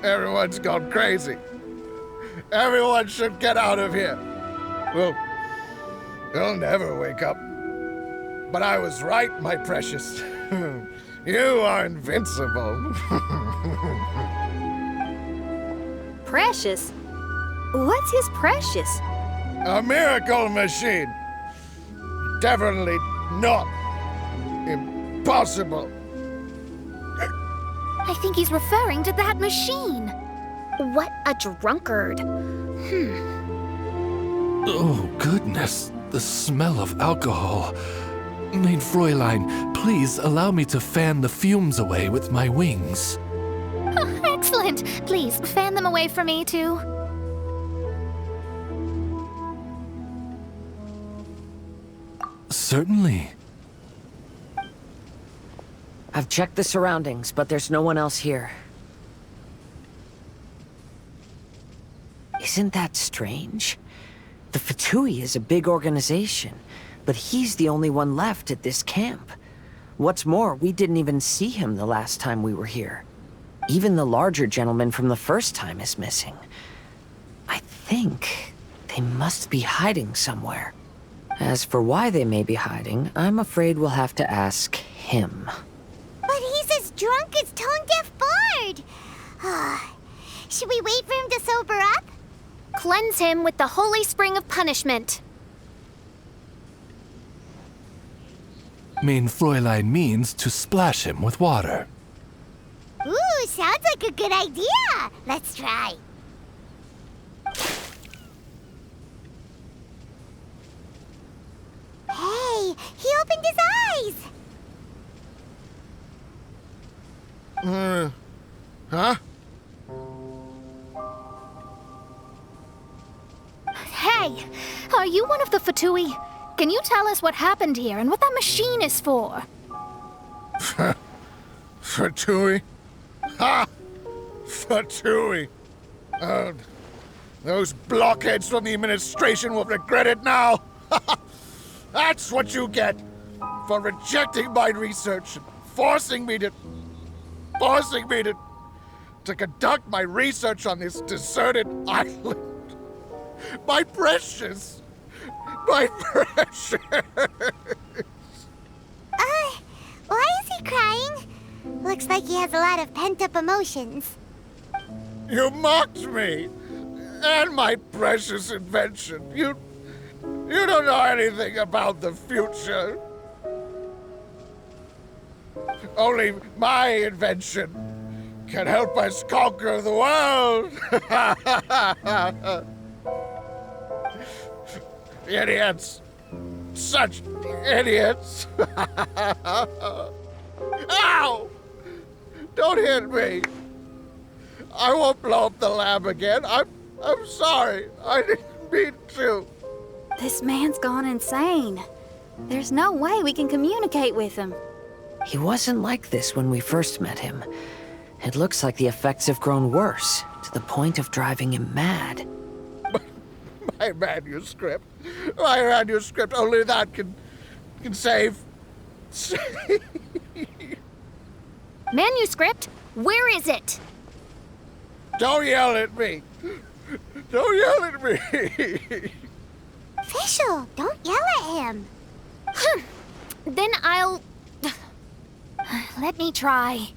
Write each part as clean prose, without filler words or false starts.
Everyone's gone crazy. Everyone should get out of here. Well, they'll never wake up. But I was right, my precious. You are invincible. Precious? What's his precious? A miracle machine. Definitely not impossible. I think he's referring to that machine. What a drunkard. Oh, goodness. The smell of alcohol. Mein Fräulein, please allow me to fan the fumes away with my wings. Oh, excellent. Please, fan them away from me, too. Certainly. I've checked the surroundings, but there's no one else here. Isn't that strange? The Fatui is a big organization, but he's the only one left at this camp. What's more, we didn't even see him the last time we were here. Even the larger gentleman from the first time is missing. I think they must be hiding somewhere. As for why they may be hiding, I'm afraid we'll have to ask him. But he's as drunk as tone-deaf Bard. Should we wait for him to sober up? Cleanse him with the holy spring of punishment. Mein Fräulein means to splash him with water. Ooh, sounds like a good idea. Let's try. Hey, he opened his eyes. Huh? Hey, are you one of the Fatui? Can you tell us what happened here and what that machine is for? Fatui? Ha! Fatui! Those blockheads from the administration will regret it now! That's what you get for rejecting my research and forcing me to conduct my research on this deserted island. My precious! My precious! Why is he crying? Looks like he has a lot of pent-up emotions. You mocked me! And my precious invention. You don't know anything about the future. Only my invention can help us conquer the world. Idiots. Such idiots. Ow! Don't hit me. I won't blow up the lab again. I'm sorry. I didn't mean to. This man's gone insane. There's no way we can communicate with him. He wasn't like this when we first met him. It looks like the effects have grown worse, to the point of driving him mad. My manuscript. My manuscript. Only that can save. Manuscript? Where is it? Don't yell at me. Don't yell at me. Official, don't yell at him. Then I'll... Let me try.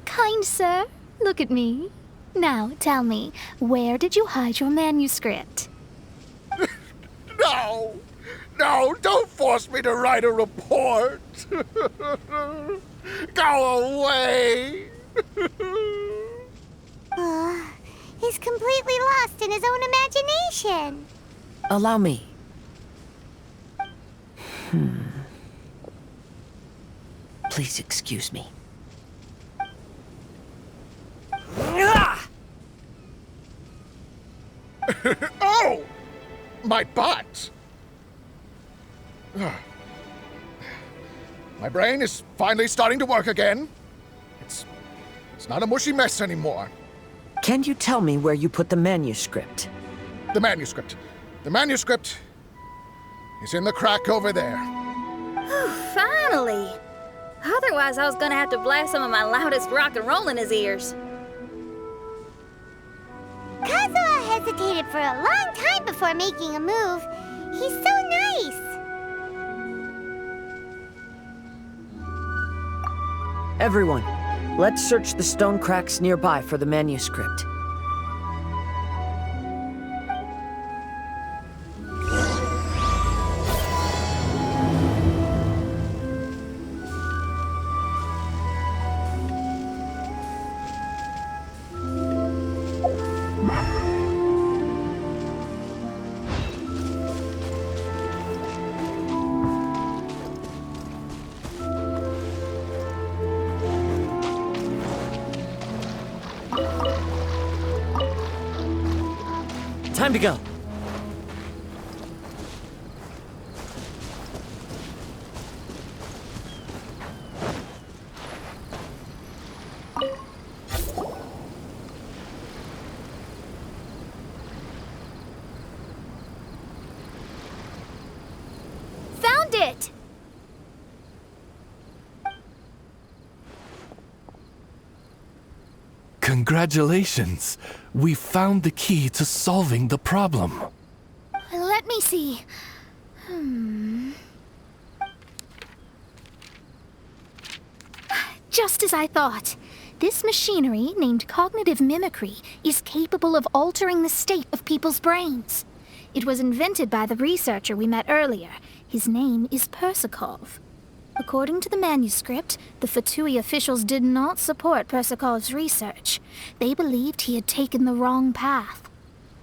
Kind sir, look at me. Now, tell me, where did you hide your manuscript? No, don't force me to write a report. Go away. He's completely lost in his own imagination. Allow me. Please excuse me. Oh! My butt! My brain is finally starting to work again. It's not a mushy mess anymore. Can you tell me where you put the manuscript? The manuscript It's in the crack over there. Finally! Otherwise, I was gonna have to blast some of my loudest rock and roll in his ears. Kazuha hesitated for a long time before making a move. He's so nice. Everyone, let's search the stone cracks nearby for the manuscript. Time to go. Found it! Congratulations! We found the key to solving the problem. Let me see. Just as I thought. This machinery, named cognitive mimicry, is capable of altering the state of people's brains. It was invented by the researcher we met earlier. His name is Persikov. According to the manuscript, the Fatui officials did not support Persikov's research. They believed he had taken the wrong path.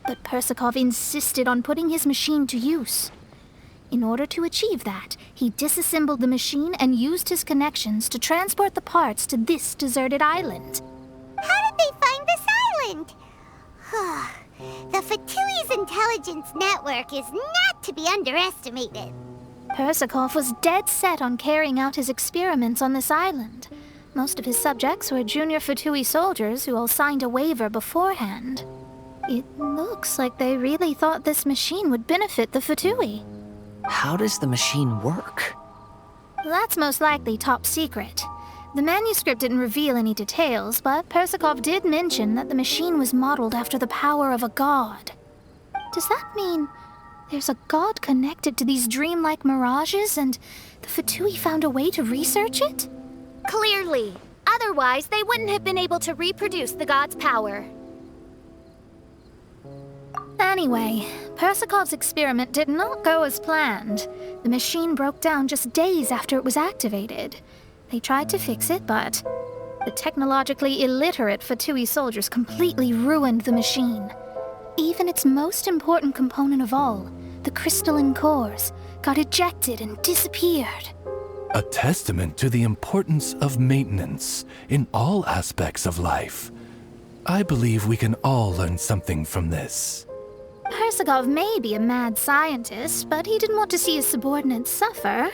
But Persikov insisted on putting his machine to use. In order to achieve that, he disassembled the machine and used his connections to transport the parts to this deserted island. How did they find this island? The Fatui's intelligence network is not to be underestimated. Persikov was dead set on carrying out his experiments on this island. Most of his subjects were junior Fatui soldiers who all signed a waiver beforehand. It looks like they really thought this machine would benefit the Fatui. How does the machine work? That's most likely top secret. The manuscript didn't reveal any details, but Persikov did mention that the machine was modeled after the power of a god. Does that mean there's a god connected to these dreamlike mirages, and the Fatui found a way to research it? Clearly. Otherwise, they wouldn't have been able to reproduce the god's power. Anyway, Persikov's experiment did not go as planned. The machine broke down just days after it was activated. They tried to fix it, but the technologically illiterate Fatui soldiers completely ruined the machine. Even its most important component of all, the crystalline cores, got ejected and disappeared. A testament to the importance of maintenance in all aspects of life. I believe we can all learn something from this. Persikov may be a mad scientist, but he didn't want to see his subordinates suffer.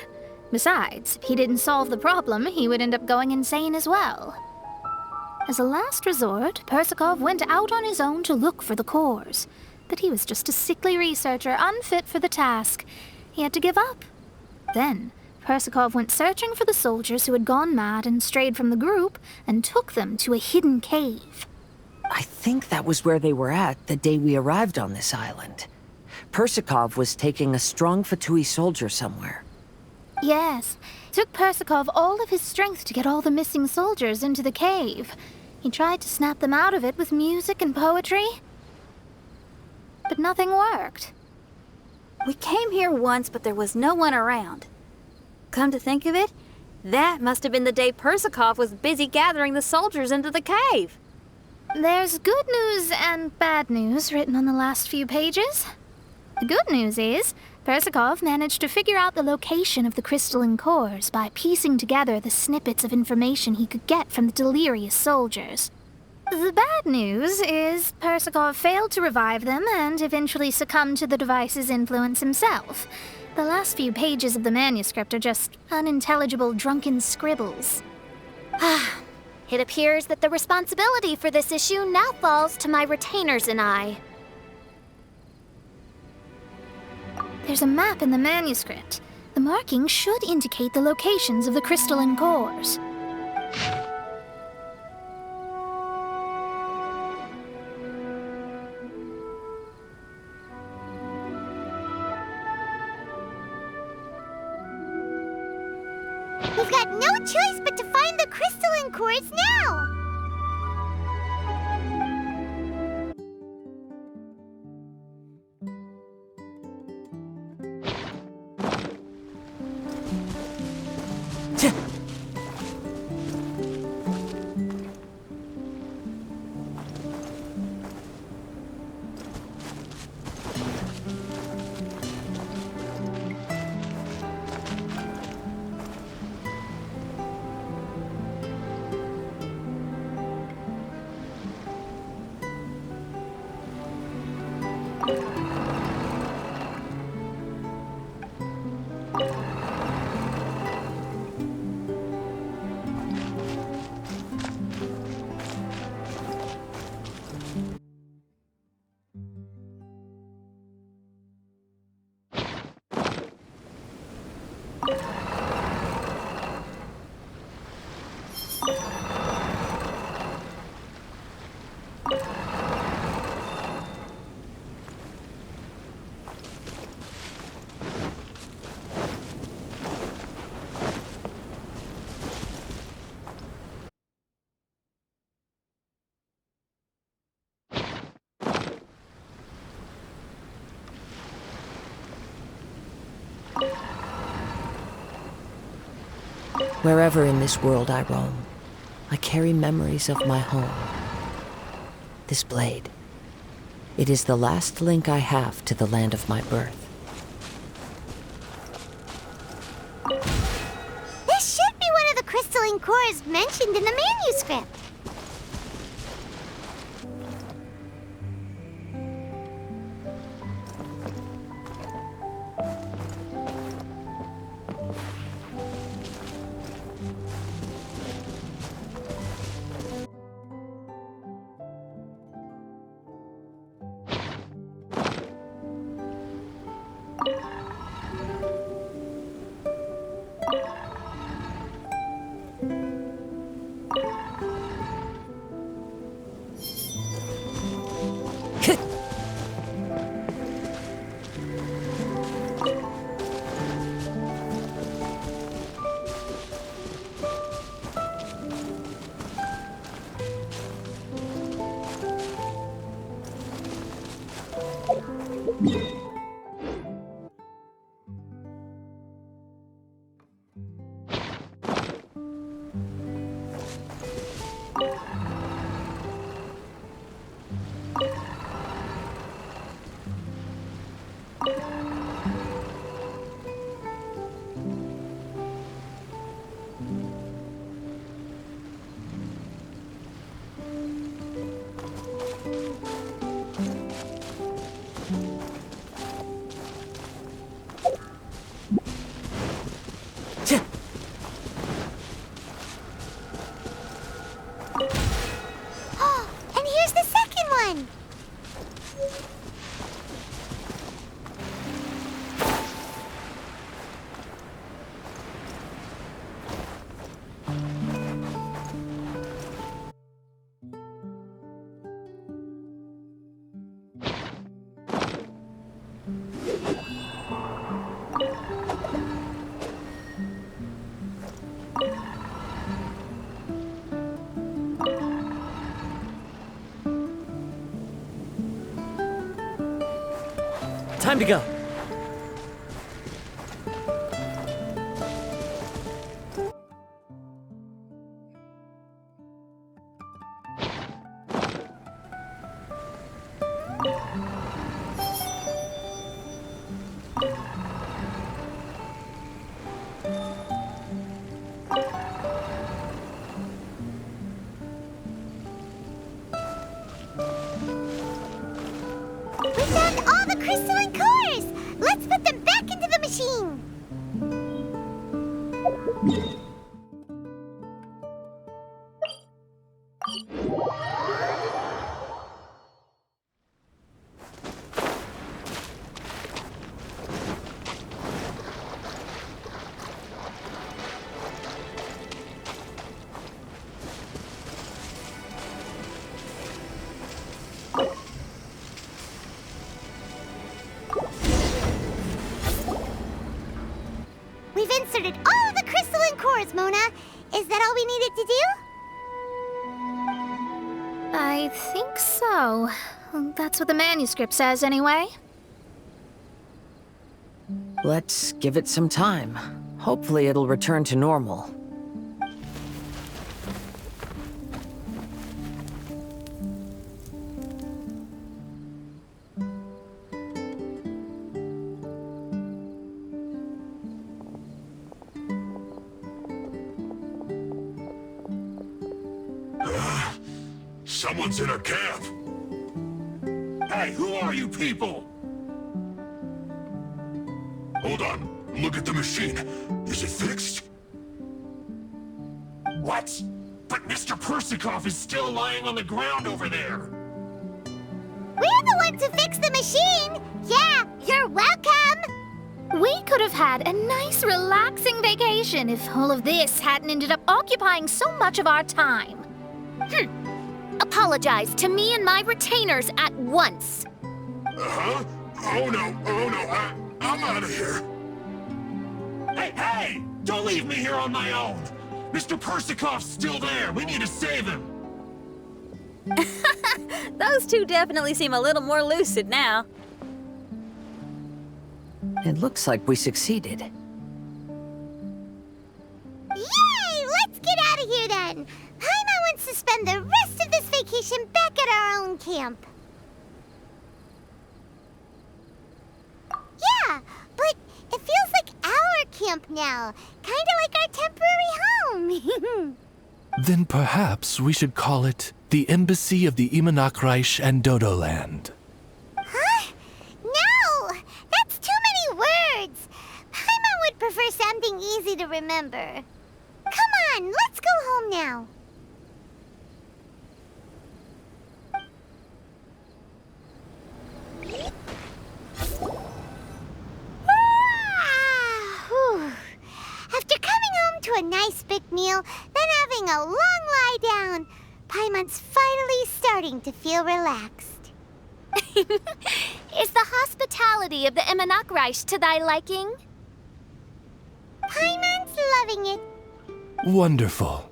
Besides, if he didn't solve the problem, he would end up going insane as well. As a last resort, Persikov went out on his own to look for the cores. But he was just a sickly researcher, unfit for the task. He had to give up. Then, Persikov went searching for the soldiers who had gone mad and strayed from the group, and took them to a hidden cave. I think that was where they were at the day we arrived on this island. Persikov was taking a strong Fatui soldier somewhere. Yes, it took Persikov all of his strength to get all the missing soldiers into the cave. He tried to snap them out of it with music and poetry, but nothing worked. We came here once, but there was no one around. Come to think of it, that must have been the day Persikov was busy gathering the soldiers into the cave. There's good news and bad news written on the last few pages. The good news is, Persikov managed to figure out the location of the crystalline cores by piecing together the snippets of information he could get from the delirious soldiers. The bad news is Persikov failed to revive them and eventually succumbed to the device's influence himself. The last few pages of the manuscript are just unintelligible drunken scribbles. It appears that the responsibility for this issue now falls to my retainers and I. There's a map in the manuscript. The markings should indicate the locations of the crystalline cores. We've got no choice but to find the crystalline cores now! Wherever in this world I roam, I carry memories of my home. This blade, it is the last link I have to the land of my birth. This should be one of the crystalline cores mentioned in the manuscript. And here's the second one! Time to go. We found all the crystalline cores! Let's put them back into the machine! converted all the crystalline cores, Mona. Is that all we needed to do? I think so. That's what the manuscript says, anyway. Let's give it some time. Hopefully it'll return to normal. Someone's in our camp. Hey, who are you people? Hold on. Look at the machine. Is it fixed? What? But Mr. Persikov is still lying on the ground over there. We're the ones who fixed the machine! Yeah, you're welcome! We could have had a nice, relaxing vacation if all of this hadn't ended up occupying so much of our time. Apologize to me and my retainers at once. Uh-huh? Oh no, I'm out of here. Hey! Don't leave me here on my own! Mr. Persikov's still there! We need to save him! Those two definitely seem a little more lucid now. It looks like we succeeded. Yay! Let's get out of here then! Paimon wants to spend the rest of this vacation back at our own camp. Yeah, but it feels like our camp now. Kinda like our temporary home. Then perhaps we should call it the Embassy of the Imanakreich and Dodoland. Huh? No! That's too many words! Paimon would prefer something easy to remember. Come on, let's go home now. After coming home to a nice big meal, then having a long lie down, Paimon's finally starting to feel relaxed. Is the hospitality of the Imanakreich to thy liking? Paimon's loving it. Wonderful.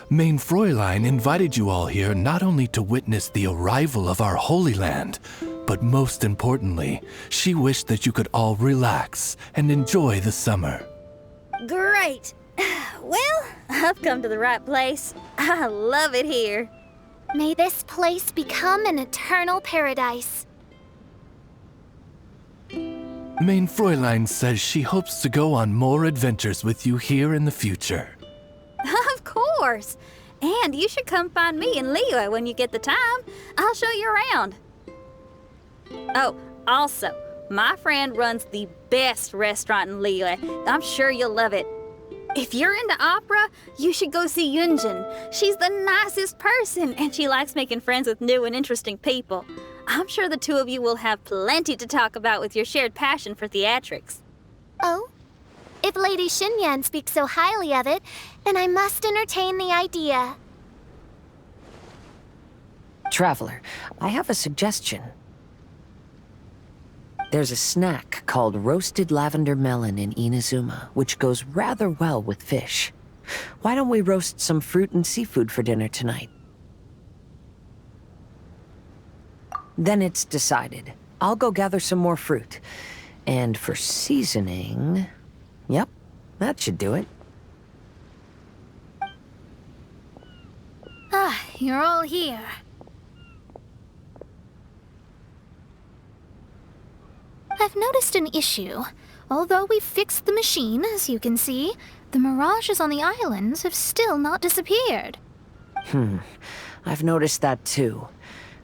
Main Fräulein invited you all here not only to witness the arrival of our Holy Land, but most importantly, she wished that you could all relax and enjoy the summer. Great. Well, I've come to the right place. I love it here. May this place become an eternal paradise. Main Fräulein says she hopes to go on more adventures with you here in the future. Of course. And you should come find me and Leo when you get the time. I'll show you around. Oh, also, my friend runs the best restaurant in Leo. I'm sure you'll love it. If you're into opera, you should go see Yunjin. She's the nicest person, and she likes making friends with new and interesting people. I'm sure the two of you will have plenty to talk about with your shared passion for theatrics. Oh? If Lady Xinyan speaks so highly of it, then I must entertain the idea. Traveler, I have a suggestion. There's a snack called roasted lavender melon in Inazuma, which goes rather well with fish. Why don't we roast some fruit and seafood for dinner tonight? Then it's decided. I'll go gather some more fruit. And for seasoning... Yep, that should do it. Ah, you're all here. I've noticed an issue. Although we've fixed the machine, as you can see, the mirages on the islands have still not disappeared. I've noticed that too.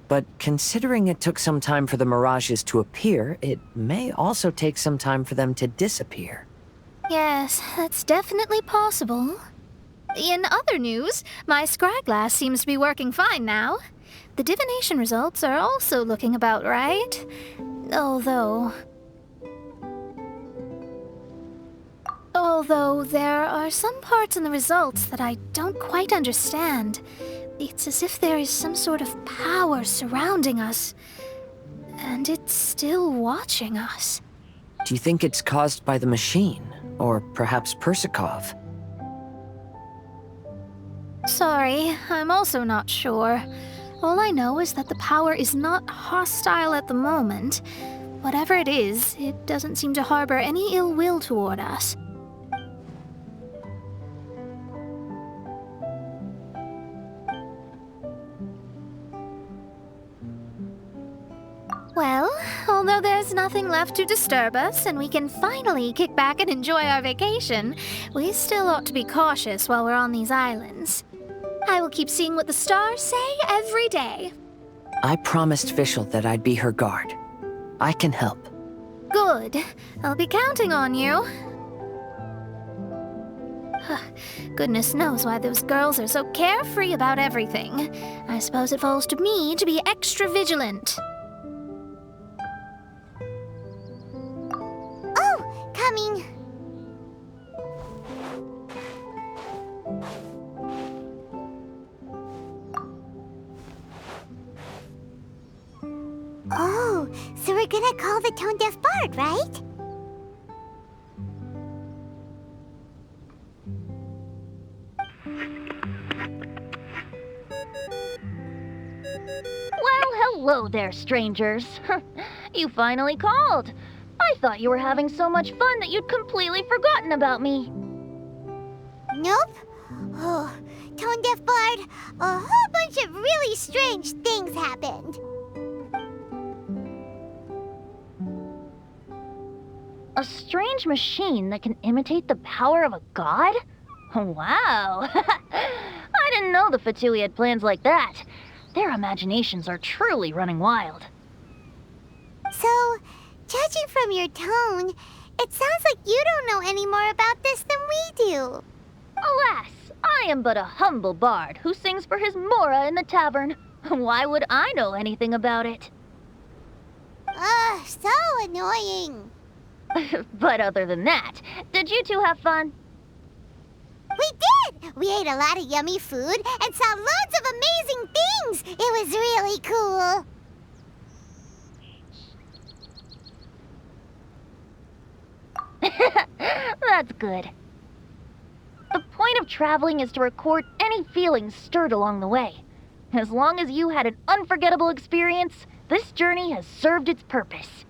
But considering it took some time for the mirages to appear, it may also take some time for them to disappear. Yes, that's definitely possible. In other news, my scryglass seems to be working fine now. The divination results are also looking about right. Although there are some parts in the results that I don't quite understand. It's as if there is some sort of power surrounding us, and it's still watching us. Do you think it's caused by the machine? Or perhaps Persikov. Sorry, I'm also not sure. All I know is that the power is not hostile at the moment. Whatever it is, it doesn't seem to harbor any ill will toward us. Well, although there's nothing left to disturb us and we can finally kick back and enjoy our vacation, we still ought to be cautious while we're on these islands. I will keep seeing what the stars say every day. I promised Fischl that I'd be her guard. I can help. Good. I'll be counting on you. Goodness knows why those girls are so carefree about everything. I suppose it falls to me to be extra vigilant. Oh, coming. Oh, so we're gonna call the tone-deaf bard, right? Well, hello there, strangers. You finally called. I thought you were having so much fun that you'd completely forgotten about me. Nope. Oh, tone-deaf bard, a whole bunch of really strange things happened. A strange machine that can imitate the power of a god? Wow. I didn't know the Fatui had plans like that. Their imaginations are truly running wild. So, judging from your tone, it sounds like you don't know any more about this than we do. Alas, I am but a humble bard who sings for his Mora in the tavern. Why would I know anything about it? Ugh, so annoying. But other than that, did you two have fun? We did! We ate a lot of yummy food and saw loads of amazing things! It was really cool! That's good. The point of traveling is to record any feelings stirred along the way. As long as you had an unforgettable experience, this journey has served its purpose.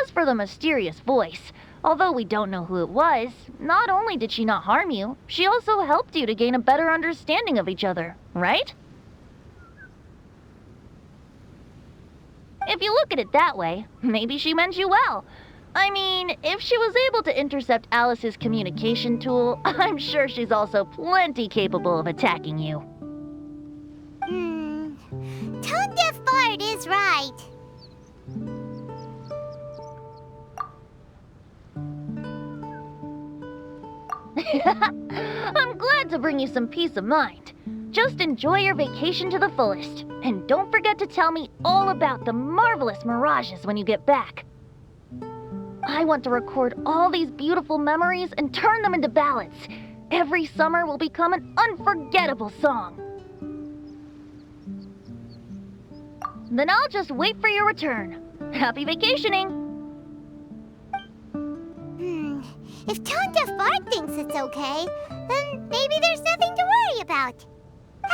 As for the mysterious voice, although we don't know who it was, not only did she not harm you, she also helped you to gain a better understanding of each other, right? If you look at it that way, maybe she meant you well. I mean, if she was able to intercept Alice's communication tool, I'm sure she's also plenty capable of attacking you. Tone-deaf bard is right. I'm glad to bring you some peace of mind. Just enjoy your vacation to the fullest, and don't forget to tell me all about the marvelous mirages when you get back. I want to record all these beautiful memories and turn them into ballads. Every summer will become an unforgettable song. Then I'll just wait for your return. Happy vacationing! If tone-deaf bard thinks it's okay, then maybe there's nothing to worry about.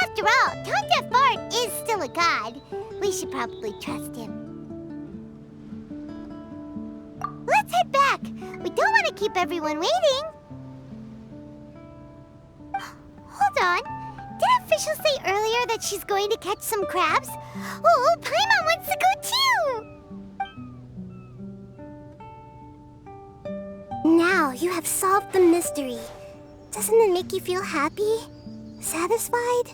After all, tone-deaf bard is still a god. We should probably trust him. Let's head back. We don't want to keep everyone waiting. Hold on. Didn't Fischl say earlier that she's going to catch some crabs? Oh, Paimon wants to go too! Now you have solved the mystery. Doesn't it make you feel happy? Satisfied?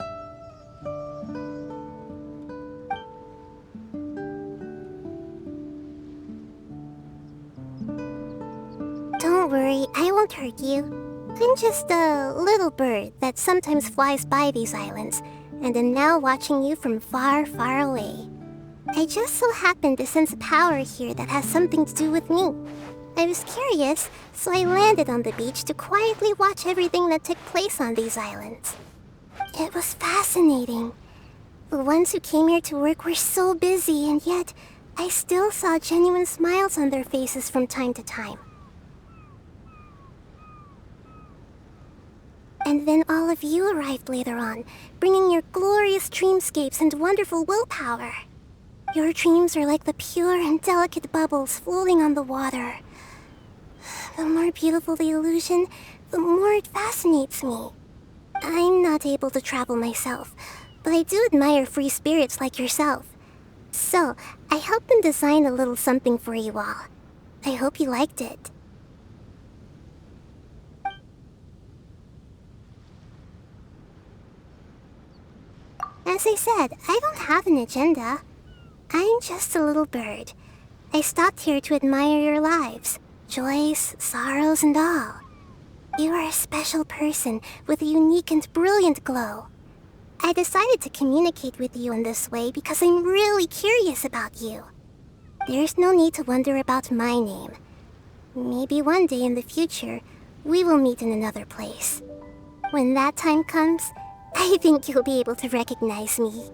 Don't worry, I won't hurt you. I'm just a little bird that sometimes flies by these islands, and am now watching you from far, far away. I just so happened to sense a power here that has something to do with me. I was curious, so I landed on the beach to quietly watch everything that took place on these islands. It was fascinating. The ones who came here to work were so busy, and yet I still saw genuine smiles on their faces from time to time. And then all of you arrived later on, bringing your glorious dreamscapes and wonderful willpower. Your dreams are like the pure and delicate bubbles floating on the water. The more beautiful the illusion, the more it fascinates me. I'm not able to travel myself, but I do admire free spirits like yourself. So, I helped them design a little something for you all. I hope you liked it. As I said, I don't have an agenda. I'm just a little bird. I stopped here to admire your lives, joys, sorrows, and all. You are a special person with a unique and brilliant glow. I decided to communicate with you in this way because I'm really curious about you. There's no need to wonder about my name. Maybe one day in the future, we will meet in another place. When that time comes, I think you'll be able to recognize me